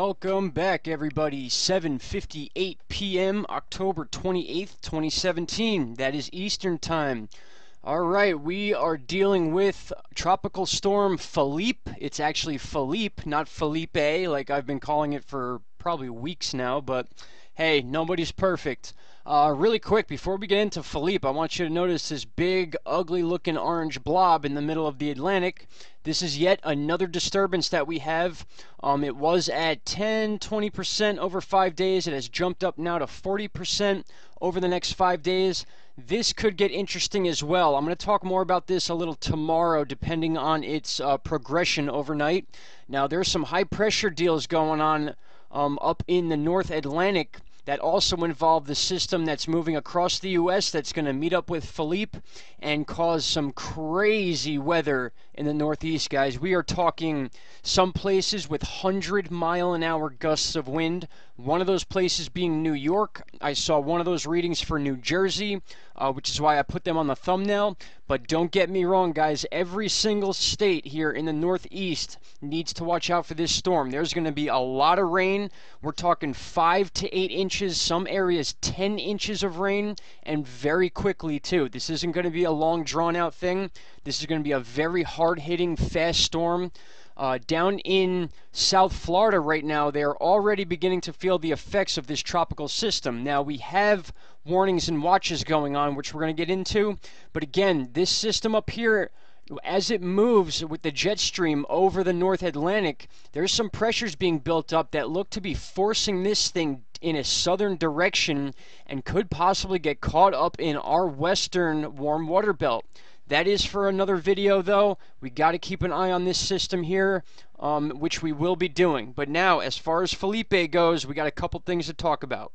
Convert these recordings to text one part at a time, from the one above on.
Welcome back, everybody. 7:58 p.m., October 28th, 2017. That is Eastern Time. All right, we are dealing with Tropical Storm Philippe. It's actually Philippe, not Felipe, like I've been calling it for probably weeks now, but hey, nobody's perfect. Really quick, before we get into Philippe, I want you to notice this big, ugly-looking orange blob in the middle of the Atlantic. This is yet another disturbance that we have. It was at 10-20% over 5 days. It has jumped up now to 40% over the next 5 days. This could get interesting as well. I'm going to talk more about this a little tomorrow, depending on its progression overnight. Now, there's some high-pressure deals going on up in the North Atlantic that also involve the system that's moving across the U.S. that's going to meet up with Philippe and cause some crazy weather in the Northeast, guys. We are talking some places with 100-mile-an-hour gusts of wind. One of those places being New York. I saw one of those readings for New Jersey, which is why I put them on the thumbnail. But don't get me wrong, guys. Every single state here in the Northeast needs to watch out for this storm. There's going to be a lot of rain. We're talking 5 to 8 inches, some areas 10 inches of rain, and very quickly, too. This isn't going to be a long, drawn-out thing. This is going to be a very hard-hitting, fast storm. Down in South Florida right now, they're already beginning to feel the effects of this tropical system. Now, we have warnings and watches going on, which we're going to get into. But again, this system up here, as it moves with the jet stream over the North Atlantic, there's some pressures being built up that look to be forcing this thing in a southern direction and could possibly get caught up in our western warm water belt. That is for another video, though. We got to keep an eye on this system here, which we will be doing. But now, as far as Philippe goes, we got a couple things to talk about.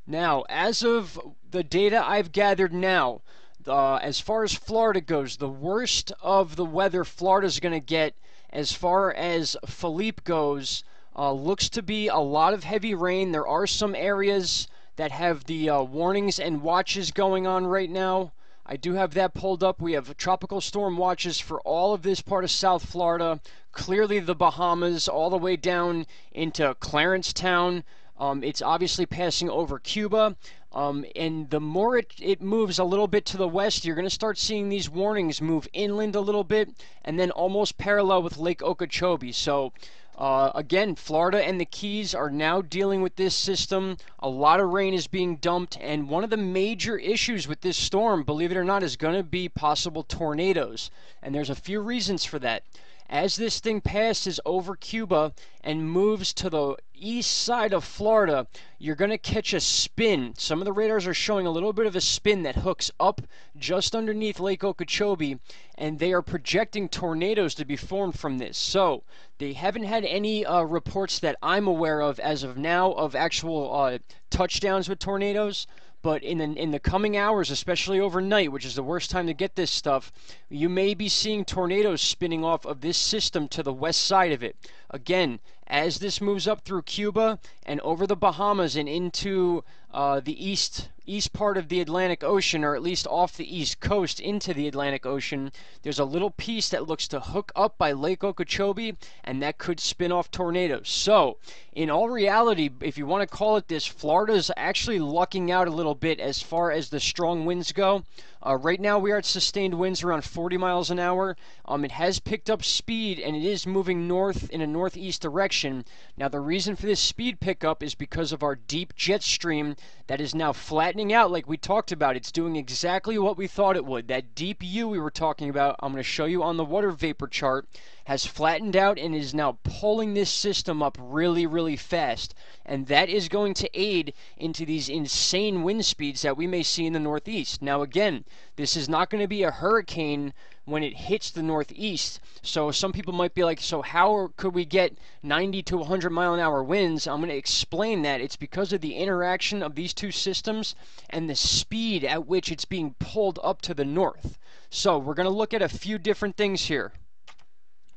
Now, as of the data I've gathered now, as far as Florida goes, the worst of the weather Florida's going to get as far as Philippe goes looks to be a lot of heavy rain. There are some areas that have the warnings and watches going on right now. I do have that pulled up. We have tropical storm watches for all of this part of South Florida, clearly the Bahamas, all the way down into Clarence Town. It's obviously passing over Cuba. And the more it moves a little bit to the west, you're going to start seeing these warnings move inland a little bit and then almost parallel with Lake Okeechobee. So again, Florida and the Keys are now dealing with this system. A lot of rain is being dumped, and one of the major issues with this storm, believe it or not, is going to be possible tornadoes. And there's a few reasons for that. As this thing passes over Cuba and moves to the east side of Florida, you're going to catch a spin. Some of the radars are showing a little bit of a spin that hooks up just underneath Lake Okeechobee, and they are projecting tornadoes to be formed from this. So they haven't had any reports that I'm aware of as of now of actual touchdowns with tornadoes. But in the coming hours, especially overnight, which is the worst time to get this stuff, you may be seeing tornadoes spinning off of this system to the west side of it. Again, as this moves up through Cuba and over the Bahamas and into the east part of the Atlantic Ocean, or at least off the east coast into the Atlantic Ocean, there's a little piece that looks to hook up by Lake Okeechobee, and that could spin off tornadoes. So, in all reality, if you want to call it this, Florida's actually lucking out a little bit as far as the strong winds go. Right now we are at sustained winds around 40 miles an hour. It has picked up speed, and it is moving north in a northeast direction. Now, the reason for this speed pickup is because of our deep jet stream that is now flattening out like we talked about. It's doing exactly what we thought it would. That deep U we were talking about, I'm going to show you on the water vapor chart, has flattened out and is now pulling this system up really, really fast. And that is going to aid into these insane wind speeds that we may see in the Northeast. Now, again, this is not going to be a hurricane when it hits the Northeast. So some people might be like, so how could we get 90 to 100 mile an hour winds? I'm going to explain that. It's because of the interaction of these two systems and the speed at which it's being pulled up to the north. So we're going to look at a few different things here.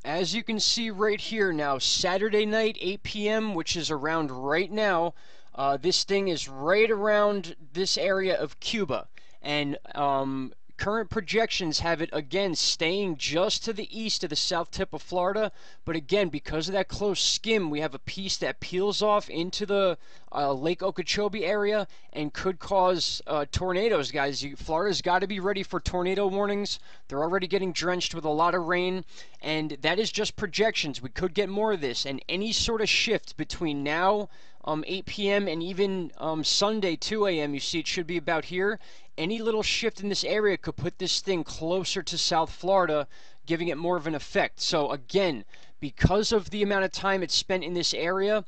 As you can see right here now, Saturday night, 8 p.m., which is around right now, this thing is right around this area of Cuba. And current projections have it again staying just to the east of the south tip of Florida, but again, because of that close skim, we have a piece that peels off into the Lake Okeechobee area and could cause tornadoes, guys. Florida's got to be ready for tornado warnings. They're already getting drenched with a lot of rain, and that is just projections. We could get more of this, and any sort of shift between now 8 p.m. and even Sunday 2 a.m. you see it should be about here. Any little shift in this area could put this thing closer to South Florida, giving it more of an effect. So again, because of the amount of time it's spent in this area,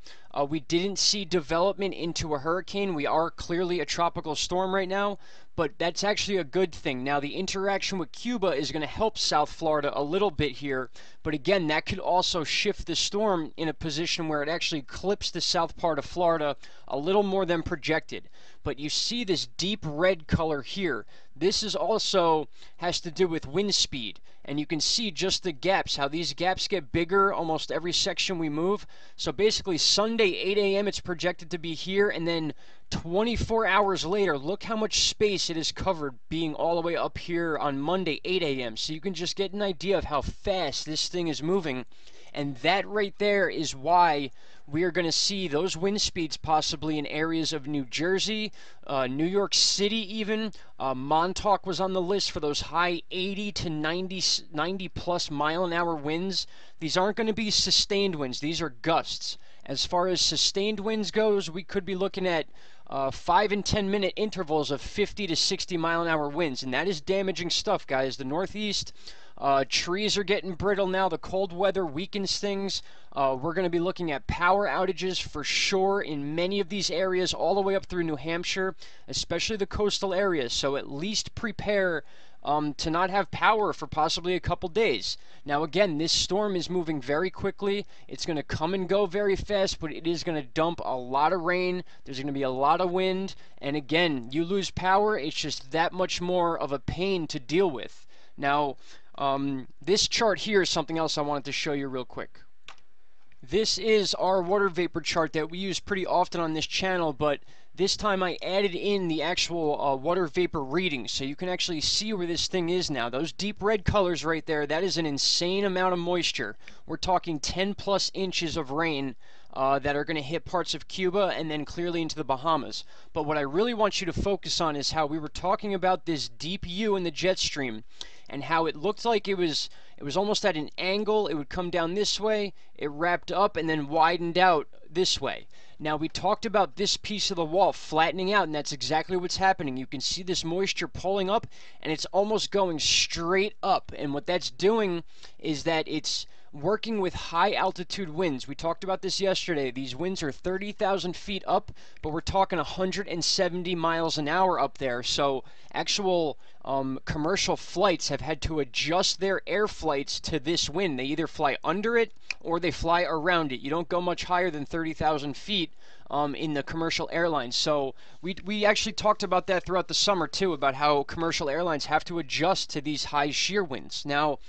we didn't see development into a hurricane. We are clearly a tropical storm right now, but that's actually a good thing. Now, the interaction with Cuba is going to help South Florida a little bit here, but again, that could also shift the storm in a position where it actually clips the south part of Florida a little more than projected. But you see this deep red color here. This is also has to do with wind speed, and you can see just the gaps, how these gaps get bigger almost every section we move. So basically Sunday 8 a.m. it's projected to be here, and then 24 hours later, look how much space it is covered being all the way up here on Monday 8 a.m. So you can just get an idea of how fast this thing is moving. And that right there is why we are going to see those wind speeds possibly in areas of New Jersey, New York City even. Montauk was on the list for those high 80 to 90 plus mile an hour winds. These aren't going to be sustained winds. These are gusts. As far as sustained winds goes, we could be looking at 5 and 10 minute intervals of 50 to 60 mile an hour winds, and that is damaging stuff, guys. The Northeast, trees are getting brittle now. The cold weather weakens things. We're going to be looking at power outages for sure in many of these areas, all the way up through New Hampshire, especially the coastal areas. So at least prepare to not have power for possibly a couple days. Now again, this storm is moving very quickly. It's going to come and go very fast, but it is going to dump a lot of rain. There's going to be a lot of wind, and again, you lose power, it's just that much more of a pain to deal with. Now, this chart here is something else I wanted to show you real quick. This is our water vapor chart that we use pretty often on this channel, but this time I added in the actual water vapor readings, so you can actually see where this thing is now. Those deep red colors right there, that is an insane amount of moisture. We're talking 10 plus inches of rain that are going to hit parts of Cuba and then clearly into the Bahamas. But what I really want you to focus on is how we were talking about this deep U in the jet stream, and how it looked like it was almost at an angle. It would come down this way, it wrapped up, and then widened out this way. Now, we talked about this piece of the wall flattening out, and that's exactly what's happening. You can see this moisture pulling up, and it's almost going straight up. And what that's doing is that it's working with high altitude winds. We talked about this yesterday. These winds are 30,000 feet up, but we're talking 170 miles an hour up there. So actual commercial flights have had to adjust their air flights to this wind. They either fly under it or they fly around it. You don't go much higher than 30,000 feet in the commercial airlines. So we actually talked about that throughout the summer too, about how commercial airlines have to adjust to these high shear winds. Now,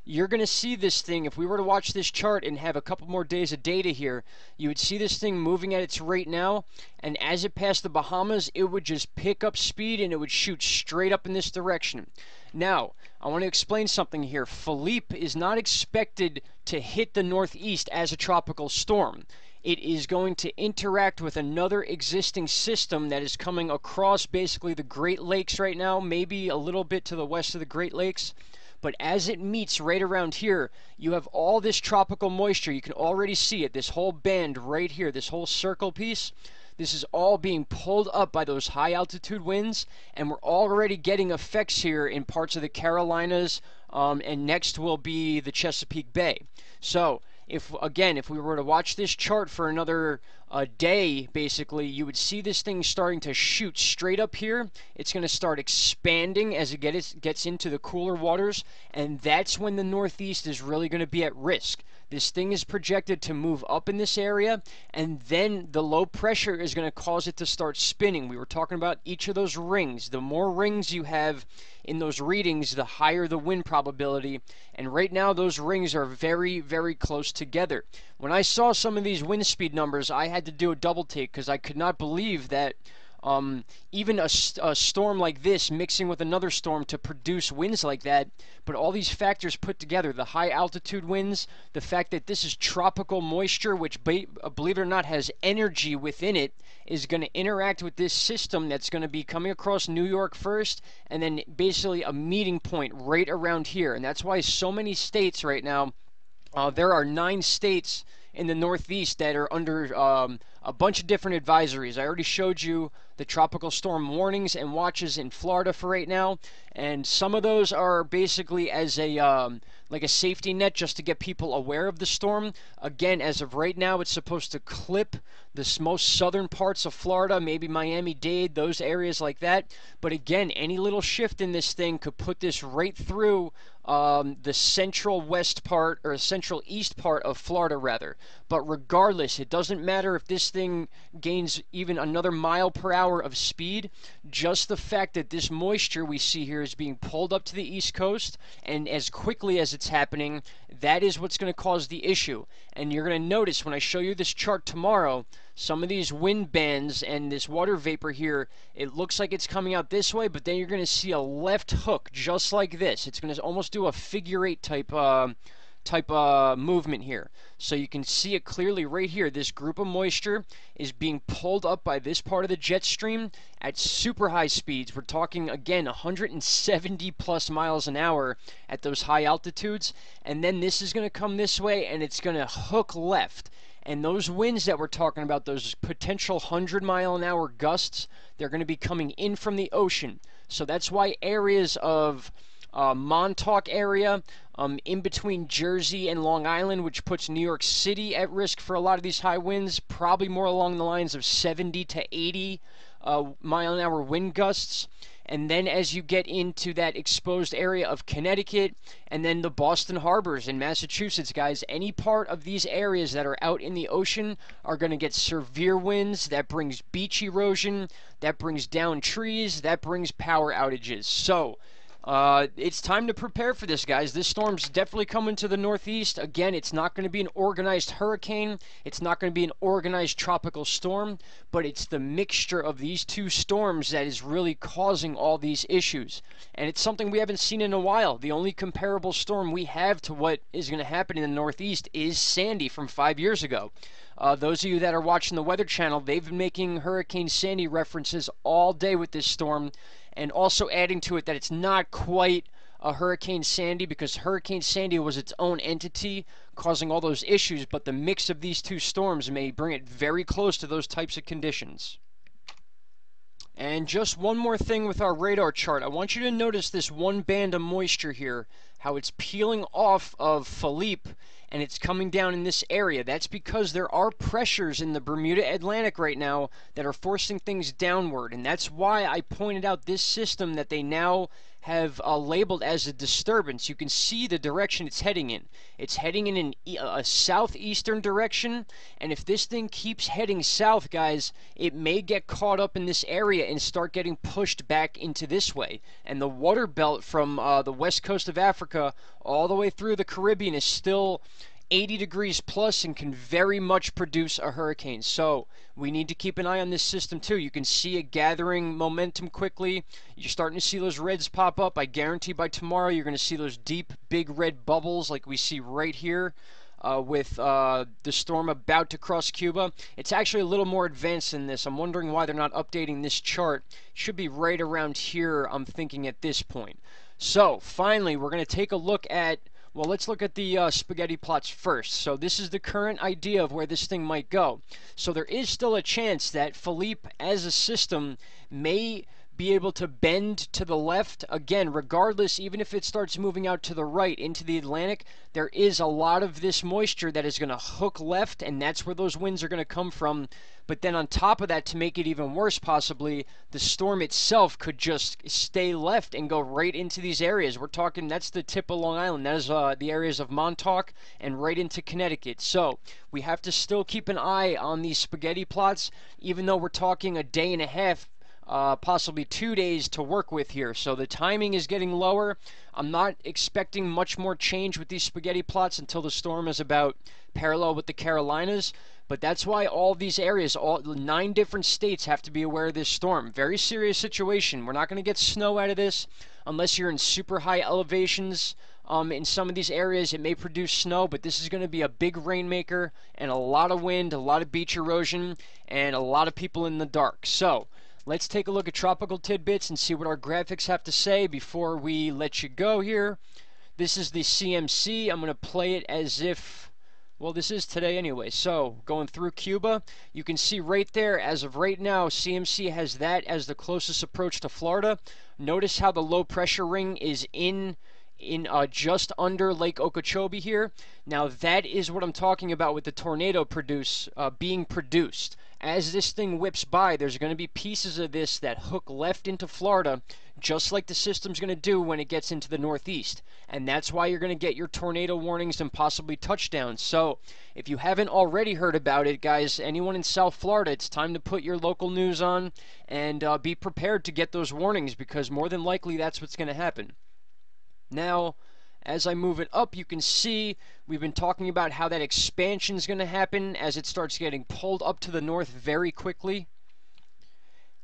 you're going to see this thing, if we were to watch this chart and have a couple more days of data here, you would see this thing moving at its rate now, and as it passed the Bahamas, it would just pick up speed and it would shoot straight up in this direction. Now, I want to explain something here. Philippe is not expected to hit the Northeast as a tropical storm. It is going to interact with another existing system that is coming across basically the Great Lakes right now, maybe a little bit to the west of the Great Lakes. But as it meets right around here, you have all this tropical moisture. You can already see it, this whole band right here, this whole circle piece. This is all being pulled up by those high altitude winds, and we're already getting effects here in parts of the Carolinas, and next will be the Chesapeake Bay. So, if we were to watch this chart for another day, basically, you would see this thing starting to shoot straight up here. It's going to start expanding as it gets into the cooler waters, and that's when the Northeast is really going to be at risk. This thing is projected to move up in this area, and then the low pressure is going to cause it to start spinning. We were talking about each of those rings. The more rings you have in those readings, the higher the wind probability. And right now, those rings are very, very close together. When I saw some of these wind speed numbers, I had to do a double take because I could not believe that Even a storm like this mixing with another storm to produce winds like that. But all these factors put together, the high altitude winds, the fact that this is tropical moisture, which believe it or not has energy within it, is going to interact with this system that's going to be coming across New York first, and then basically a meeting point right around here. And that's why so many states right now, there are 9 states in the Northeast that are under a bunch of different advisories. I already showed you the tropical storm warnings and watches in Florida for right now, and some of those are basically as a like a safety net just to get people aware of the storm. Again, as of right now, it's supposed to clip the most southern parts of Florida, maybe Miami-Dade, those areas like that. But again, any little shift in this thing could put this right through the central west part, or central east part of Florida rather. But regardless, it doesn't matter if this thing gains even another mile per hour of speed. Just the fact that this moisture we see here is being pulled up to the east coast, and as quickly as it's happening, that is what's going to cause the issue. And you're going to notice when I show you this chart tomorrow, some of these wind bands and this water vapor here, it looks like it's coming out this way, but then you're going to see a left hook just like this. It's going to almost do a figure 8 type movement here. So you can see it clearly right here. This group of moisture is being pulled up by this part of the jet stream at super high speeds. We're talking, again, 170 plus miles an hour at those high altitudes. And then this is going to come this way, and it's going to hook left. And those winds that we're talking about, those potential 100-mile-an-hour gusts, they're going to be coming in from the ocean. So that's why areas of Montauk area, in between Jersey and Long Island, which puts New York City at risk for a lot of these high winds, probably more along the lines of 70 to 80 mile-an-hour wind gusts. And then as you get into that exposed area of Connecticut and then the Boston harbors in Massachusetts, guys, any part of these areas that are out in the ocean are going to get severe winds. That brings beach erosion, that brings down trees, that brings power outages. So it's time to prepare for this, guys. This storm's definitely coming to the Northeast. Again, it's not going to be an organized hurricane. It's not going to be an organized tropical storm, but it's the mixture of these two storms that is really causing all these issues. And it's something we haven't seen in a while. The only comparable storm we have to what is going to happen in the Northeast is Sandy from 5 years ago. Those of you that are watching the Weather Channel, they've been making Hurricane Sandy references all day with this storm, and also adding to it that it's not quite a Hurricane Sandy because Hurricane Sandy was its own entity causing all those issues, but the mix of these two storms may bring it very close to those types of conditions. And just one more thing with our radar chart. I want you to notice this one band of moisture here, how it's peeling off of Philippe and it's coming down in this area. That's because there are pressures in the Bermuda Atlantic right now that are forcing things downward, and that's why I pointed out this system that they now have labeled as a disturbance. You can see the direction it's heading in. It's heading in a southeastern direction, and if this thing keeps heading south, guys, it may get caught up in this area and start getting pushed back into this way. And the water belt from the west coast of Africa all the way through the Caribbean is still 80 degrees plus and can very much produce a hurricane. So we need to keep an eye on this system too. You can see it gathering momentum quickly. You're starting to see those reds pop up. I guarantee by tomorrow you're going to see those deep, big red bubbles like we see right here with the storm about to cross Cuba. It's actually a little more advanced than this. I'm wondering why they're not updating this chart. It should be right around here, I'm thinking, at this point. So finally, we're going to take a look at, well, let's look at the spaghetti plots first. So this is the current idea of where this thing might go. So there is still a chance that Philippe as a system may be able to bend to the left. Again, regardless, even if it starts moving out to the right into the Atlantic, there is a lot of this moisture that is going to hook left, and that's where those winds are going to come from. But then on top of that, to make it even worse possibly, the storm itself could just stay left and go right into these areas. We're talking, that's the tip of Long Island. That is the areas of Montauk and right into Connecticut. So we have to still keep an eye on these spaghetti plots, even though we're talking a day and a half, possibly 2 days to work with here. So the timing is getting lower. I'm not expecting much more change with these spaghetti plots until the storm is about parallel with the Carolinas. But that's why all these areas, all 9 different states, have to be aware of this storm. Very serious situation. We're not going to get snow out of this unless you're in super high elevations. In some of these areas, it may produce snow, but this is going to be a big rainmaker and a lot of wind, a lot of beach erosion, and a lot of people in the dark. So let's take a look at Tropical Tidbits and see what our graphics have to say before we let you go here. This is the CMC. I'm going to play it as if, well, this is today anyway. So going through Cuba, you can see right there, as of right now, CMC has that as the closest approach to Florida. Notice how the low pressure ring is in just under Lake Okeechobee here. Now that is what I'm talking about with the tornado being produced. As this thing whips by, there's going to be pieces of this that hook left into Florida, just like the system's going to do when it gets into the Northeast. And that's why you're going to get your tornado warnings and possibly touchdowns. So if you haven't already heard about it, guys, anyone in South Florida, it's time to put your local news on and be prepared to get those warnings, because more than likely that's what's going to happen. Now, as I move it up, you can see we've been talking about how that expansion is going to happen as it starts getting pulled up to the north very quickly.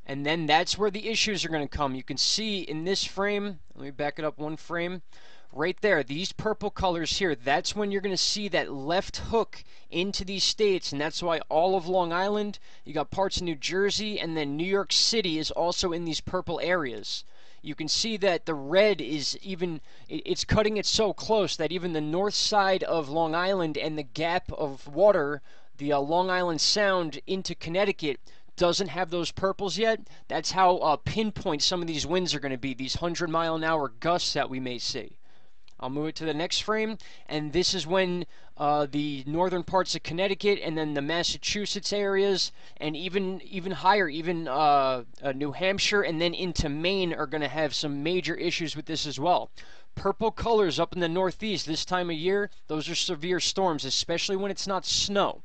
And then that's where the issues are going to come. You can see in this frame, let me back it up one frame, right there, these purple colors here, that's when you're going to see that left hook into these states, and that's why all of Long Island, you got parts of New Jersey, and then New York City is also in these purple areas. You can see that the red is it's cutting it so close that even the north side of Long Island and the gap of water, the Long Island Sound into Connecticut, doesn't have those purples yet. That's how pinpoint some of these winds are going to be, these 100-mile-an-hour gusts that we may see. I'll move it to the next frame, and this is when the northern parts of Connecticut and then the Massachusetts areas and even higher, even New Hampshire and then into Maine are going to have some major issues with this as well. Purple colors up in the Northeast this time of year, those are severe storms, especially when it's not snow.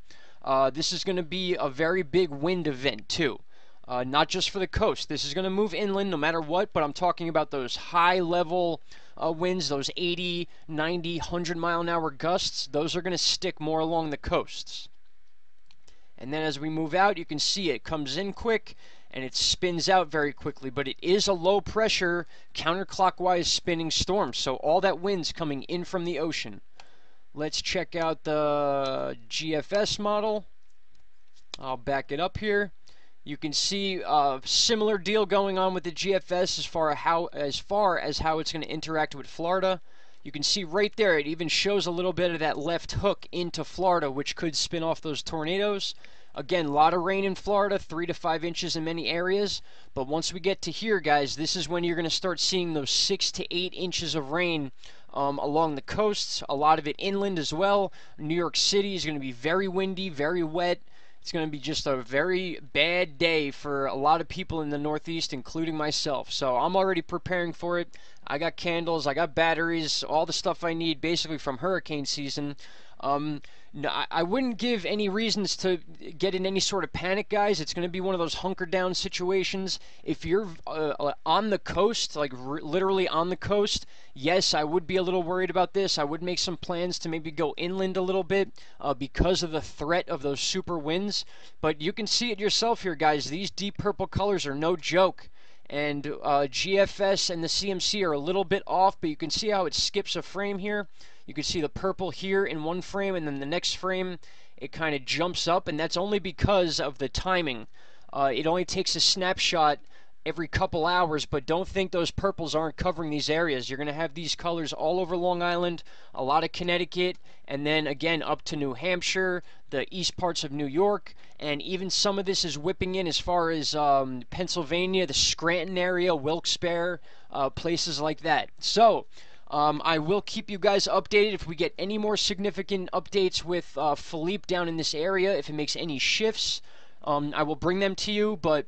This is going to be a very big wind event too. Not just for the coast. This is going to move inland no matter what, but I'm talking about those high-level winds, those 80, 90, 100-mile-an-hour gusts. Those are going to stick more along the coasts. And then as we move out, you can see it comes in quick, and it spins out very quickly. But it is a low-pressure, counterclockwise spinning storm, so all that wind's coming in from the ocean. Let's check out the GFS model. I'll back it up here. You can see a similar deal going on with the GFS as far as how it's going to interact with Florida. You can see right there, it even shows a little bit of that left hook into Florida, which could spin off those tornadoes. Again, a lot of rain in Florida, 3 to 5 inches in many areas. But once we get to here, guys, this is when you're going to start seeing those 6 to 8 inches of rain along the coasts, a lot of it inland as well. New York City is going to be very windy, very wet. It's going to be just a very bad day for a lot of people in the Northeast, including myself. So I'm already preparing for it. I got candles, I got batteries, all the stuff I need basically from hurricane season. No, I wouldn't give any reasons to get in any sort of panic, guys. It's going to be one of those hunker down situations. If you're on the coast, like literally on the coast, yes, I would be a little worried about this. I would make some plans to maybe go inland a little bit because of the threat of those super winds. But you can see it yourself here, guys. These deep purple colors are no joke. And GFS and the CMC are a little bit off, but you can see how it skips a frame here. You can see the purple here in one frame, and then the next frame it kind of jumps up, and that's only because of the timing. It only takes a snapshot every couple hours, but don't think those purples aren't covering these areas. You're going to have these colors all over Long Island, a lot of Connecticut, and then again up to New Hampshire, the east parts of New York, and even some of this is whipping in as far as Pennsylvania, the Scranton area, Wilkes-Barre, places like that. So I will keep you guys updated if we get any more significant updates with Philippe down in this area. If it makes any shifts, I will bring them to you, but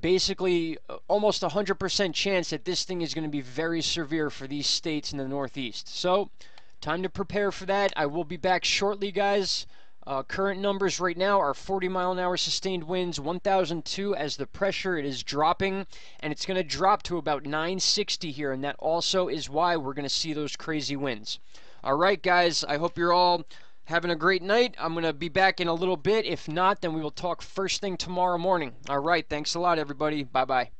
basically almost 100% chance that this thing is going to be very severe for these states in the Northeast. So time to prepare for that. I will be back shortly, guys. Current numbers right now are 40-mile-an-hour sustained winds, 1,002 as the pressure. It is dropping, and it's going to drop to about 960 here, and that also is why we're going to see those crazy winds. All right, guys, I hope you're all having a great night. I'm going to be back in a little bit. If not, then we will talk first thing tomorrow morning. All right. Thanks a lot, everybody. Bye-bye.